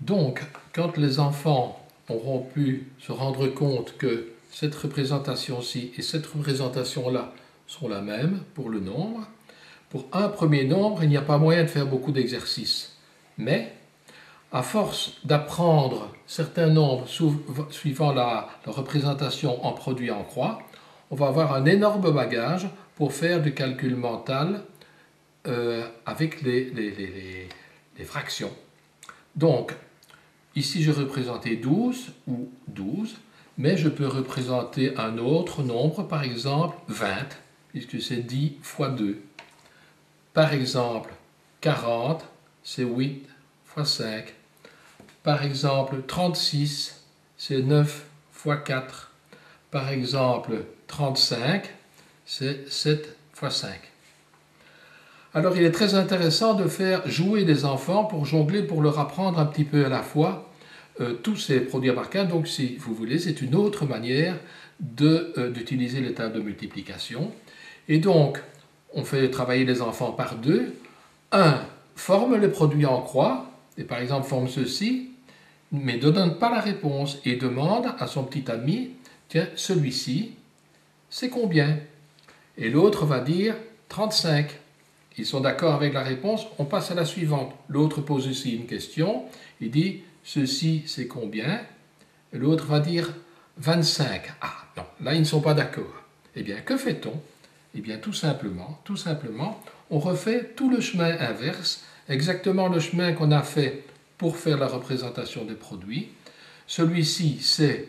Donc, quand les enfants auront pu se rendre compte que cette représentation-ci et cette représentation-là sont la même pour le nombre, pour un premier nombre, il n'y a pas moyen de faire beaucoup d'exercices. Mais, à force d'apprendre certains nombres suivant la représentation en produit en croix, on va avoir un énorme bagage pour faire du calcul mental avec les fractions. Donc, ici je représentais 12 ou 12, mais je peux représenter un autre nombre, par exemple 20, puisque c'est 10 fois 2. Par exemple, 40, c'est 8 fois 5. Par exemple, 36, c'est 9 fois 4. Par exemple, 35, c'est 7 fois 5. Alors, il est très intéressant de faire jouer les enfants pour jongler, pour leur apprendre un petit peu à la fois tous ces produits remarquables. Donc, si vous voulez, c'est une autre manière d'utiliser les tables de multiplication. Et donc, on fait travailler les enfants par deux. Un forme le produit en croix, et par exemple forme ceci, mais ne donne pas la réponse et demande à son petit ami, tiens, celui-ci, c'est combien? Et l'autre va dire 35. Ils sont d'accord avec la réponse, on passe à la suivante. L'autre pose aussi une question, il dit, ceci c'est combien? Et l'autre va dire 25. Ah non, là ils ne sont pas d'accord. Eh bien, que fait-on? Eh bien, tout simplement, on refait tout le chemin inverse, exactement le chemin qu'on a fait pour faire la représentation des produits. Celui-ci, c'est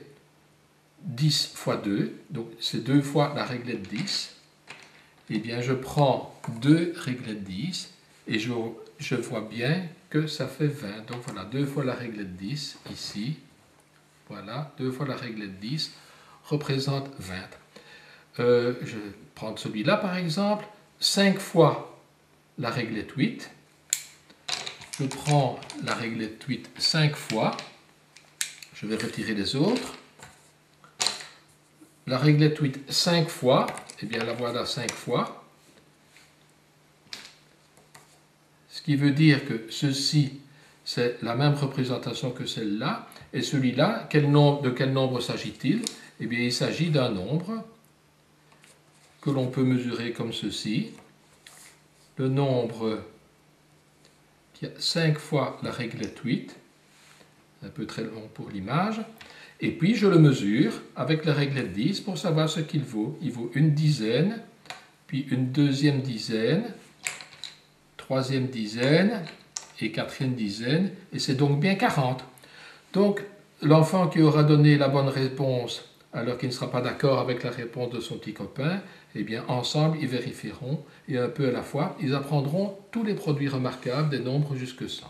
10 fois 2, donc c'est 2 fois la réglette 10. Eh bien, je prends 2 réglettes 10 et je vois bien que ça fait 20. Donc voilà, 2 fois la réglette 10 ici. Voilà, 2 fois la réglette 10 représente 20. Je vais prendre celui-là par exemple. 5 fois la réglette 8. Je prends la réglette 8 5 fois. Je vais retirer les autres. La réglette 8 5 fois. Eh bien, la voilà 5 fois. Ce qui veut dire que ceci, c'est la même représentation que celle-là. Et celui-là, de quel nombre s'agit-il? Eh bien, il s'agit d'un nombre que l'on peut mesurer comme ceci. Le nombre qui a 5 fois la réglette 8. C'est un peu très long pour l'image. Et puis, je le mesure avec la réglette 10 pour savoir ce qu'il vaut. Il vaut une dizaine, puis une deuxième dizaine, troisième dizaine et quatrième dizaine, et c'est donc bien 40. Donc, l'enfant qui aura donné la bonne réponse alors qu'il ne sera pas d'accord avec la réponse de son petit copain, eh bien, ensemble, ils vérifieront, et un peu à la fois, ils apprendront tous les produits remarquables des nombres jusque 100.